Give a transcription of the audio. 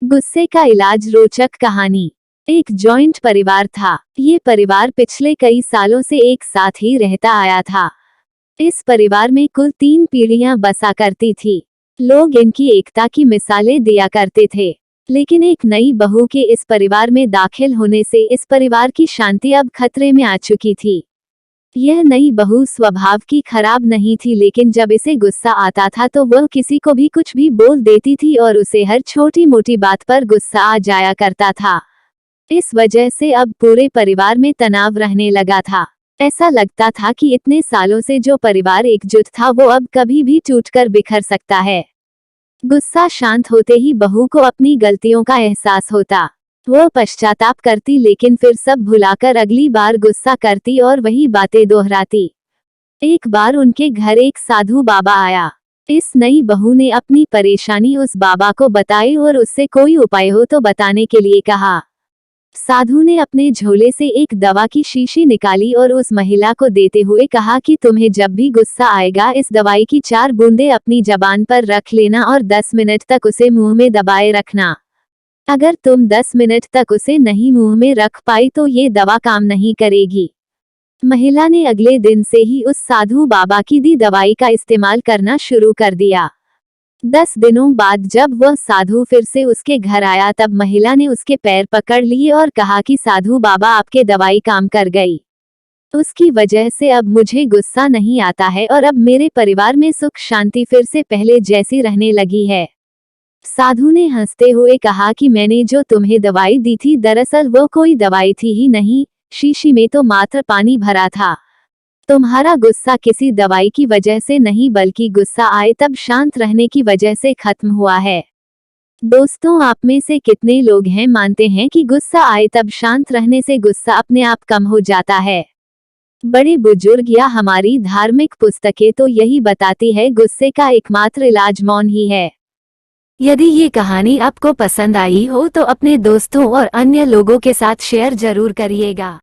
गुस्से का इलाज। रोचक कहानी। एक जॉइंट परिवार था। ये परिवार पिछले कई सालों से एक साथ ही रहता आया था। इस परिवार में कुल 3 पीढ़ियां बसा करती थी। लोग इनकी एकता की मिसालें दिया करते थे। लेकिन एक नई बहू के इस परिवार में दाखिल होने से इस परिवार की शांति अब खतरे में आ चुकी थी। यह नई बहू स्वभाव की खराब नहीं थी, लेकिन जब इसे गुस्सा आता था तो वह किसी को भी कुछ भी बोल देती थी और उसे हर छोटी मोटी बात पर गुस्सा आ जाया करता था। इस वजह से अब पूरे परिवार में तनाव रहने लगा था। ऐसा लगता था कि इतने सालों से जो परिवार एकजुट था वो अब कभी भी टूटकर बिखर सकता है। गुस्सा शांत होते ही बहू को अपनी गलतियों का एहसास होता। वो पश्चाताप करती, लेकिन फिर सब भुलाकर अगली बार गुस्सा करती और वही बातें दोहराती। एक बार उनके घर एक साधु बाबा आया। इस नई बहू ने अपनी परेशानी उस बाबा को बताई और उससे कोई उपाय हो तो बताने के लिए कहा। साधु ने अपने झोले से एक दवा की शीशी निकाली और उस महिला को देते हुए कहा कि तुम्हें जब भी गुस्सा आएगा इस दवाई की 4 बूंदें अपनी जबान पर रख लेना और 10 मिनट तक उसे मुंह में दबाए रखना। अगर तुम 10 मिनट तक उसे नहीं मुंह में रख पाई तो ये दवा काम नहीं करेगी। महिला ने अगले दिन से ही उस साधु बाबा की दी दवाई का इस्तेमाल करना शुरू कर दिया। 10 दिनों बाद जब वह साधु फिर से उसके घर आया तब महिला ने उसके पैर पकड़ लिए और कहा कि साधु बाबा आपके दवाई काम कर गई। उसकी वजह से अब मुझे गुस्सा नहीं आता है और अब मेरे परिवार में सुख शांति फिर से पहले जैसी रहने लगी है। साधु ने हंसते हुए कहा कि मैंने जो तुम्हें दवाई दी थी दरअसल वो कोई दवाई थी ही नहीं, शीशी में तो मात्र पानी भरा था। तुम्हारा गुस्सा किसी दवाई की वजह से नहीं बल्कि गुस्सा आए तब शांत रहने की वजह से खत्म हुआ है। दोस्तों, आप में से कितने लोग हैं मानते हैं कि गुस्सा आए तब शांत रहने से गुस्सा अपने आप कम हो जाता है? बड़े बुजुर्ग या हमारी धार्मिक पुस्तकें तो यही बताती है गुस्से का एकमात्र इलाज मौन ही है। यदि ये कहानी आपको पसंद आई हो तो अपने दोस्तों और अन्य लोगों के साथ शेयर जरूर करिएगा।